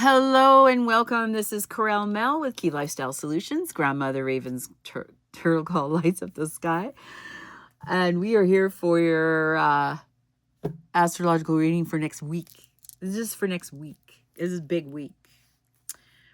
Hello and welcome. This is Corel Mel with Key Lifestyle Solutions. Grandmother Raven's turtle call lights up the sky. And we are here for your astrological reading for next week. This is just for next week. This is a big week.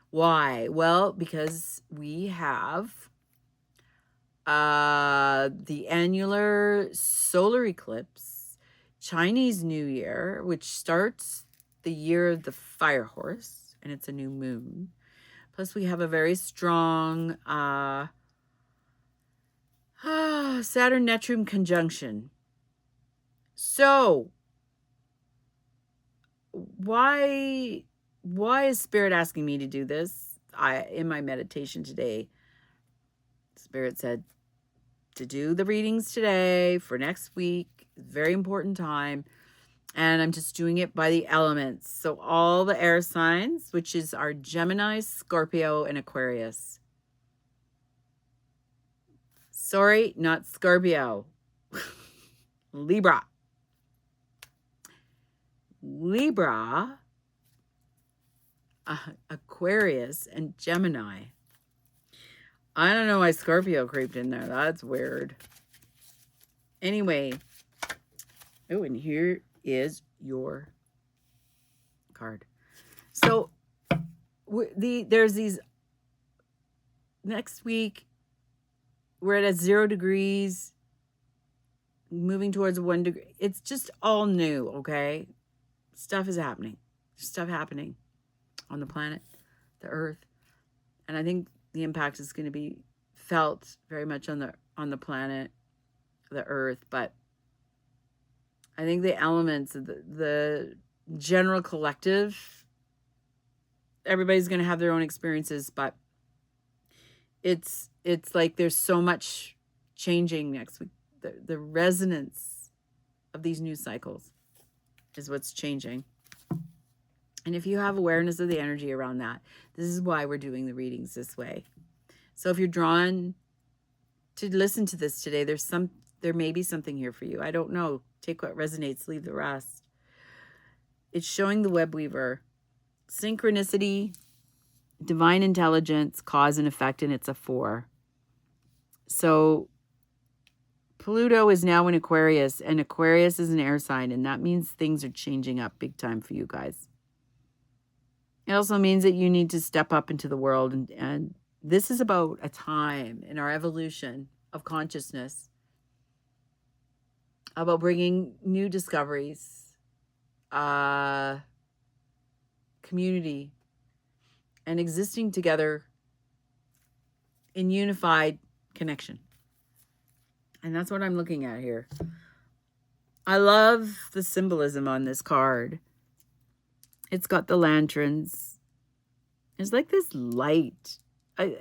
Why? Well, because we have the annular solar eclipse, Chinese New Year, which starts the year of the fire horse, and it's a new moon. Plus, we have a very strong Saturn-Neptune conjunction. So, why is Spirit asking me to do this? In my meditation today, Spirit said to do the readings today for next week. Very important time. And I'm just doing it by the elements. So all the air signs, which is our Gemini, Scorpio, and Aquarius. Sorry, not Scorpio. Libra. Libra, Aquarius, and Gemini. I don't know why Scorpio creeped in there. That's weird. Anyway. Oh, and here is your card. So there's these, next week we're at 0 degrees, moving towards 1 degree. It's just all new, okay? Stuff is happening. Stuff happening on the planet, the earth. And I think the impact is going to be felt very much on the planet, the earth, but I think the elements of the general collective, everybody's going to have their own experiences, but it's like there's so much changing next week. The resonance of these new cycles is what's changing. And if you have awareness of the energy around that, this is why we're doing the readings this way. So if you're drawn to listen to this today, there may be something here for you. I don't know. Take what resonates, leave the rest. It's showing the web weaver. Synchronicity, divine intelligence, cause and effect, and it's a 4. So Pluto is now in Aquarius, and Aquarius is an air sign, and that means things are changing up big time for you guys. It also means that you need to step up into the world, and this is about a time in our evolution of consciousness about bringing new discoveries, community, and existing together in unified connection. And that's what I'm looking at here. I love the symbolism on this card. It's got the lanterns. It's like this light.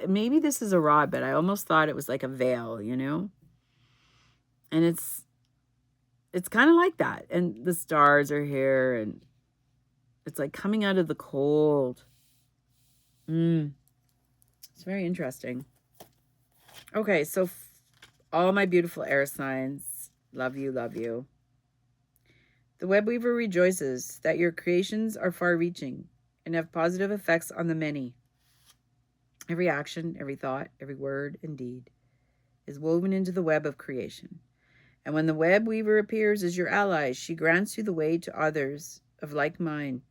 Maybe this is a rod, but I almost thought it was like a veil, you know? And it's kind of like that. And the stars are here, and it's like coming out of the cold. It's very interesting. Okay, so all my beautiful air signs, love you, love you. The web weaver rejoices that your creations are far-reaching and have positive effects on the many. Every action, every thought, every word and deed is woven into the web of creation. And when the web weaver appears as your ally, she grants you the way to others of like mind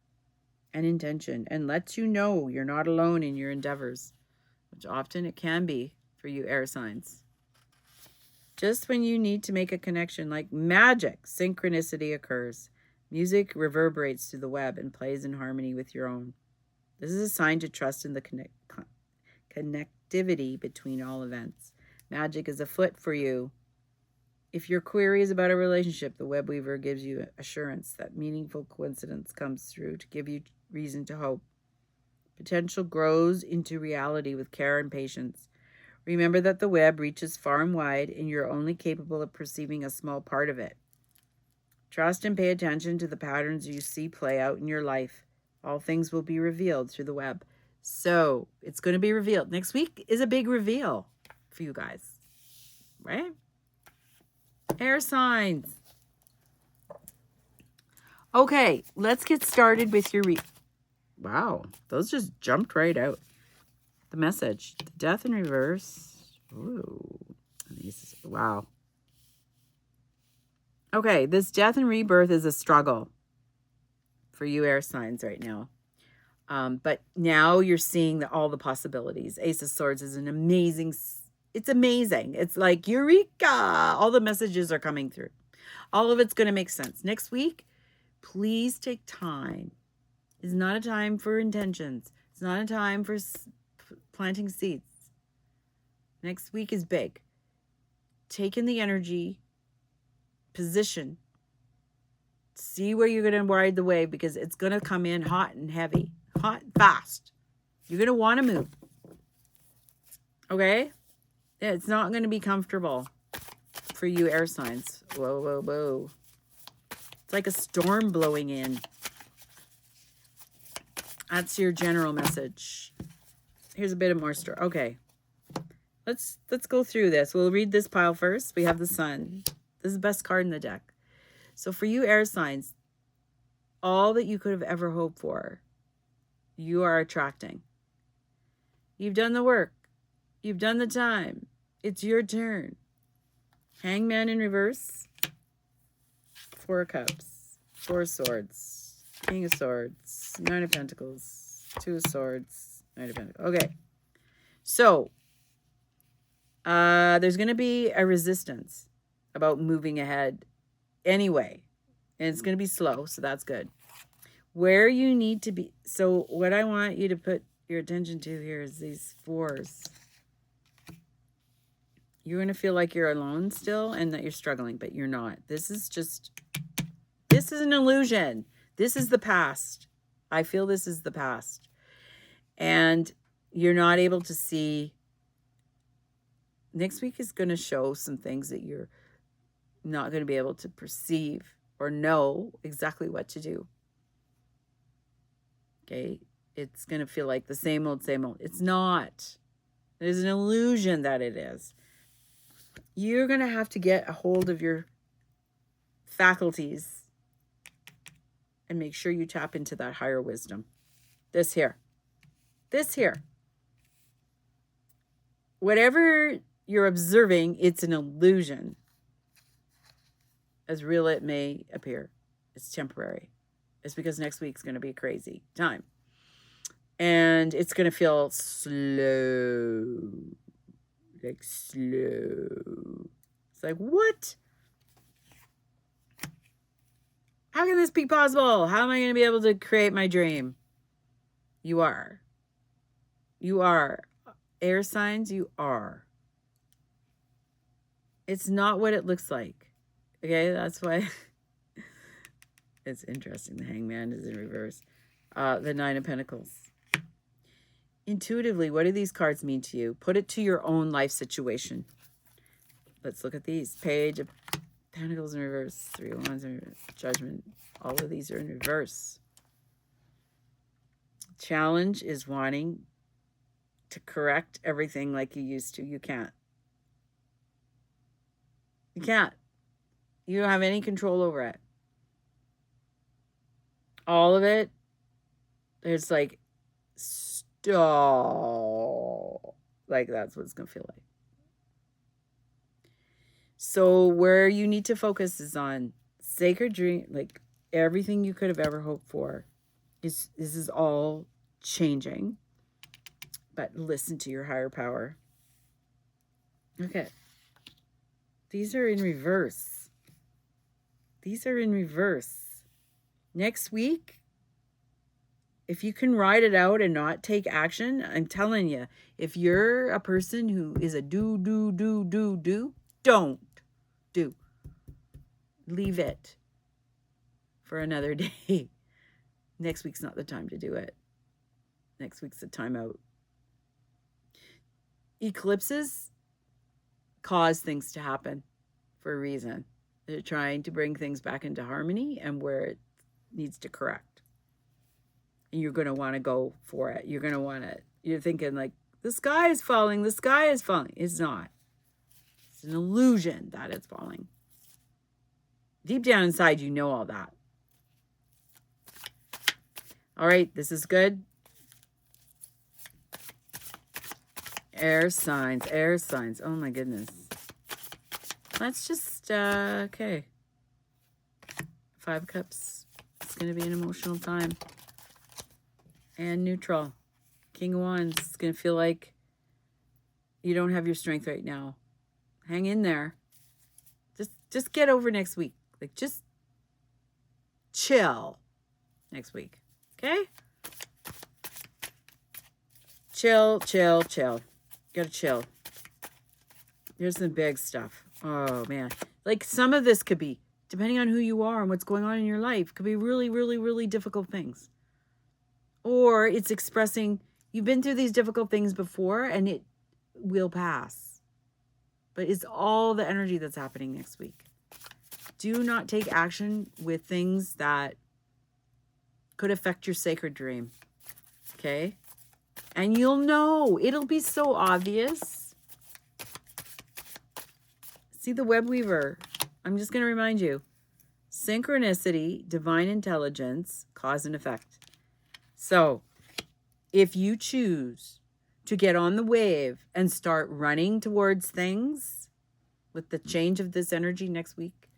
and intention, and lets you know you're not alone in your endeavors, which often it can be for you air signs. Just when you need to make a connection, like magic, synchronicity occurs. Music reverberates through the web and plays in harmony with your own. This is a sign to trust in the connectivity between all events. Magic is afoot for you. If your query is about a relationship, the web weaver gives you assurance that meaningful coincidence comes through to give you reason to hope. Potential grows into reality with care and patience. Remember that the web reaches far and wide, and you're only capable of perceiving a small part of it. Trust and pay attention to the patterns you see play out in your life. All things will be revealed through the web. So it's going to be revealed. Next week is a big reveal for you guys, right? Air signs. Okay, let's get started with your Wow, those just jumped right out. The message, the death in reverse. Ooh, wow. Okay, this death and rebirth is a struggle for you air signs right now. But now you're seeing all the possibilities. Ace of Swords is an amazing, it's amazing. It's like, eureka! All the messages are coming through. All of it's going to make sense. Next week, please take time. It's not a time for intentions. It's not a time for planting seeds. Next week is big. Take in the energy, position, see where you're going to ride the wave, because it's going to come in hot and heavy, hot, fast. You're going to want to move. Okay? It's not going to be comfortable for you air signs. Whoa, whoa, whoa. It's like a storm blowing in. That's your general message. Here's a bit of more story. Okay. Let's go through this. We'll read this pile first. We have the Sun. This is the best card in the deck. So for you air signs, all that you could have ever hoped for, you are attracting. You've done the work. You've done the time. It's your turn. Hangman in reverse. 4 of Cups. 4 of Swords. King of Swords. 9 of Pentacles. 2 of Swords. 9 of Pentacles. Okay. So, there's going to be a resistance about moving ahead anyway. And it's going to be slow, so that's good. Where you need to be. So what I want you to put your attention to here is these 4s. You're going to feel like you're alone still and that you're struggling, but you're not. This is an illusion. This is the past. I feel this is the past. And you're not able to see. Next week is going to show some things that you're not going to be able to perceive or know exactly what to do. Okay? It's going to feel like the same old, same old. It's not. There's an illusion that it is. You're going to have to get a hold of your faculties and make sure you tap into that higher wisdom. This here. Whatever you're observing, it's an illusion. As real it may appear. It's temporary. It's because next week's going to be a crazy time. And it's going to feel slow. Like slow. It's like, what? How can this be possible? How am I going to be able to create my dream? You are. You are. Air signs, you are. It's not what it looks like. Okay, that's why it's interesting. The Hangman is in reverse. The 9 of Pentacles. Intuitively, what do these cards mean to you? Put it to your own life situation. Let's look at these. Page of Pentacles in reverse. 3 of Wands in reverse. Judgment. All of these are in reverse. Challenge is wanting to correct everything like you used to. You can't. You can't. You don't have any control over it. All of it, there's like, stall. Like that's what it's going to feel like. So where you need to focus is on sacred dream, like everything you could have ever hoped for. This is all changing. But listen to your higher power. Okay. These are in reverse. These are in reverse. Next week, if you can ride it out and not take action, I'm telling you, if you're a person who is a don't do. Leave it for another day. Next week's not the time to do it. Next week's the time out. Eclipses cause things to happen for a reason. They're trying to bring things back into harmony and where it needs to correct. And you're going to want to go for it. You're going to want to, you're thinking like, the sky is falling, the sky is falling. It's not. It's an illusion that it's falling. Deep down inside, you know all that. All right, this is good. Air signs, air signs. Oh my goodness. Let's just, okay. 5 of Cups. It's going to be an emotional time. And neutral. King of Wands. It's going to feel like you don't have your strength right now. Hang in there. Just get over next week. Like, just chill next week. Okay? Chill, chill, chill. Gotta chill. Here's some big stuff. Oh, man. Like, some of this could be, depending on who you are and what's going on in your life, could be really, really, really difficult things. Or it's expressing, you've been through these difficult things before and it will pass. But it's all the energy that's happening next week. Do not take action with things that could affect your sacred dream. Okay? And you'll know. It'll be so obvious. See the web weaver. I'm just going to remind you. Synchronicity, divine intelligence, cause and effect. So, if you choose to get on the wave and start running towards things with the change of this energy next week,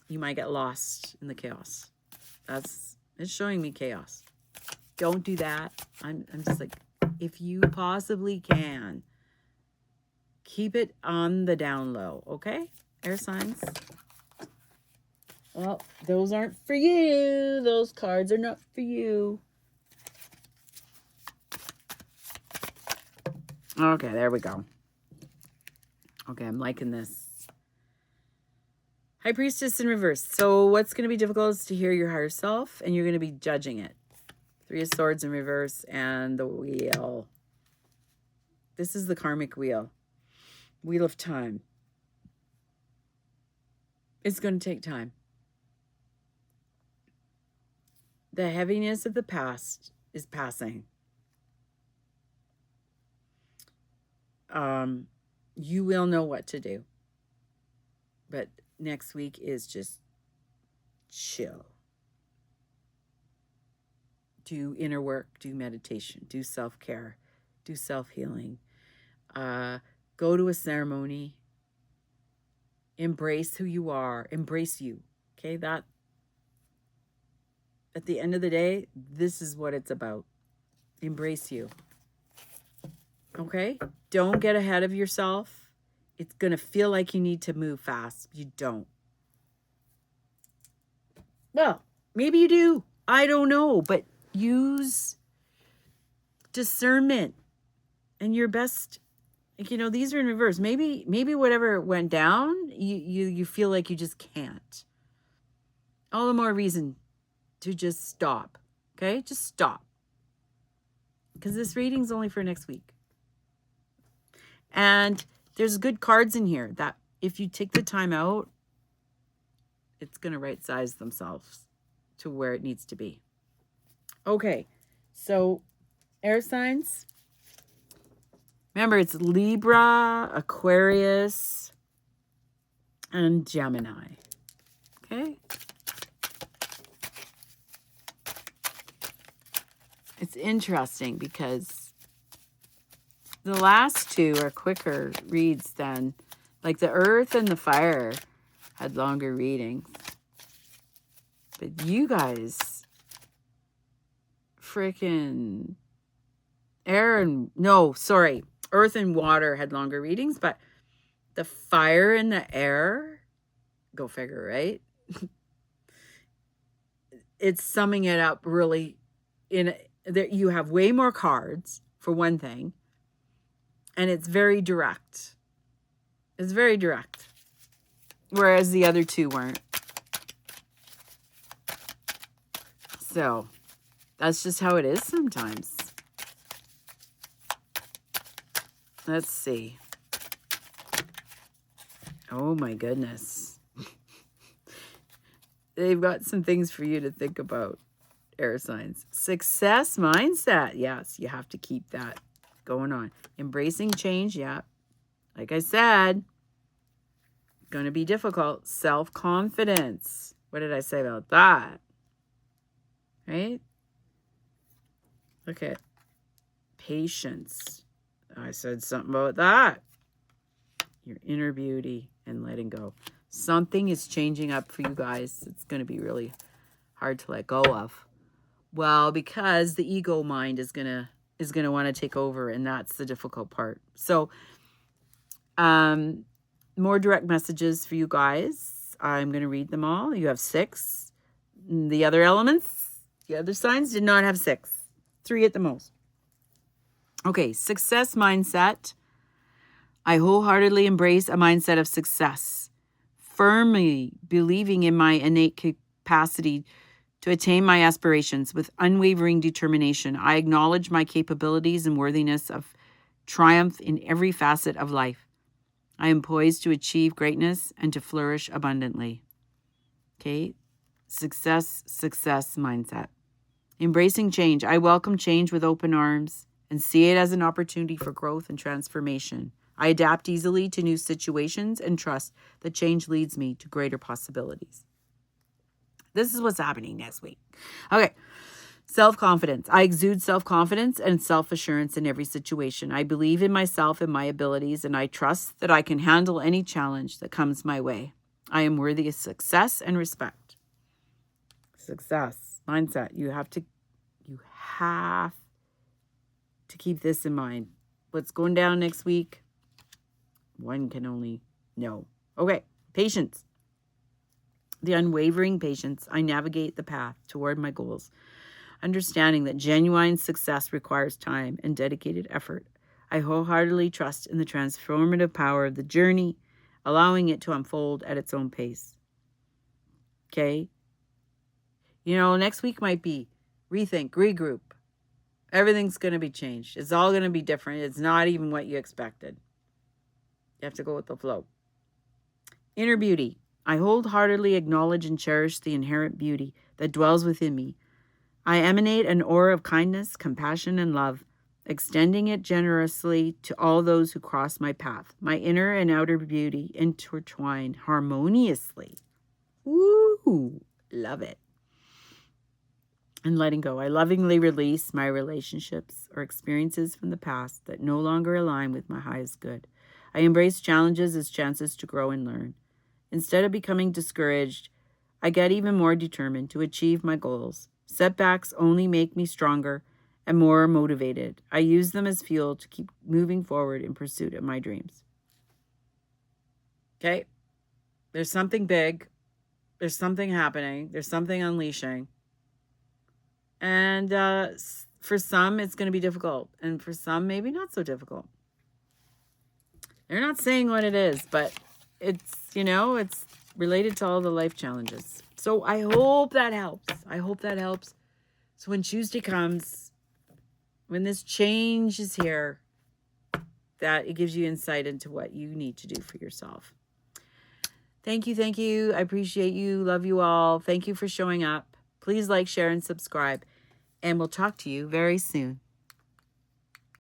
you might get lost in the chaos. It's showing me chaos. Don't do that. I'm just like, if you possibly can, keep it on the down low, okay? Air signs. Well, those aren't for you. Those cards are not for you. Okay, there we go. Okay, I'm liking this. High Priestess in reverse. So what's going to be difficult is to hear your higher self, and you're going to be judging it. 3 of Swords in reverse, and the wheel. This is the karmic wheel. Wheel of time. It's going to take time. The heaviness of the past is passing. You will know what to do. But next week is just chill. Do inner work, do meditation, do self-care, do self-healing. Go to a ceremony. Embrace who you are. Embrace you. Okay, that at the end of the day, this is what it's about. Embrace you. Okay? Don't get ahead of yourself. It's going to feel like you need to move fast. You don't. Well, maybe you do. I don't know. But use discernment and your best. Like, you know, these are in reverse. Maybe whatever went down, you feel like you just can't. All the more reason to just stop. Okay? Just stop. Because this reading's only for next week. And there's good cards in here that if you take the time out, it's going to right size themselves to where it needs to be. Okay, so air signs. Remember, it's Libra, Aquarius, and Gemini. Okay? It's interesting because the last two are quicker reads than, like the Earth and the Fire had longer readings. But you guys, freaking Earth and Water had longer readings, but the Fire and the Air, go figure, right? It's summing it up really that you have way more cards, for one thing. And it's very direct. It's very direct. Whereas the other two weren't. So, that's just how it is sometimes. Let's see. Oh my goodness. They've got some things for you to think about, air signs. Success mindset. Yes, you have to keep that going on. Embracing change, yeah. Like I said, going to be difficult. Self-confidence. What did I say about that? Right? Look at patience. I said something about that. Your inner beauty and letting go. Something is changing up for you guys. It's going to be really hard to let go of. Well, because the ego mind is going to want to take over, and that's the difficult part. So, more direct messages for you guys. I'm going to read them all. You have 6. The other elements, the other signs did not have 6. 3 at the most. Okay, success mindset. I wholeheartedly embrace a mindset of success, firmly believing in my innate capacity to attain my aspirations with unwavering determination. I acknowledge my capabilities and worthiness of triumph in every facet of life. I am poised to achieve greatness and to flourish abundantly. Okay, success mindset. Embracing change. I welcome change with open arms and see it as an opportunity for growth and transformation. I adapt easily to new situations and trust that change leads me to greater possibilities. This is what's happening next week. Okay. Self-confidence. I exude self-confidence and self-assurance in every situation. I believe in myself and my abilities, and I trust that I can handle any challenge that comes my way. I am worthy of success and respect. Success mindset. You have to keep this in mind. What's going down next week? One can only know. Okay, patience. The unwavering patience. I navigate the path toward my goals, understanding that genuine success requires time and dedicated effort. I wholeheartedly trust in the transformative power of the journey, allowing it to unfold at its own pace. Okay? You know, next week might be rethink, regroup. Everything's going to be changed. It's all going to be different. It's not even what you expected. You have to go with the flow. Inner beauty. I wholeheartedly acknowledge and cherish the inherent beauty that dwells within me. I emanate an aura of kindness, compassion, and love, extending it generously to all those who cross my path. My inner and outer beauty intertwine harmoniously. Woo! Love it. And letting go. I lovingly release my relationships or experiences from the past that no longer align with my highest good. I embrace challenges as chances to grow and learn. Instead of becoming discouraged, I get even more determined to achieve my goals. Setbacks only make me stronger and more motivated. I use them as fuel to keep moving forward in pursuit of my dreams. Okay? There's something big. There's something happening. There's something unleashing. And for some, it's going to be difficult. And for some, maybe not so difficult. They're not saying what it is, but it's, it's related to all the life challenges. So I hope that helps. I hope that helps. So when Tuesday comes, when this change is here, that it gives you insight into what you need to do for yourself. Thank you. Thank you. I appreciate you. Love you all. Thank you for showing up. Please like, share, and subscribe. And we'll talk to you very soon.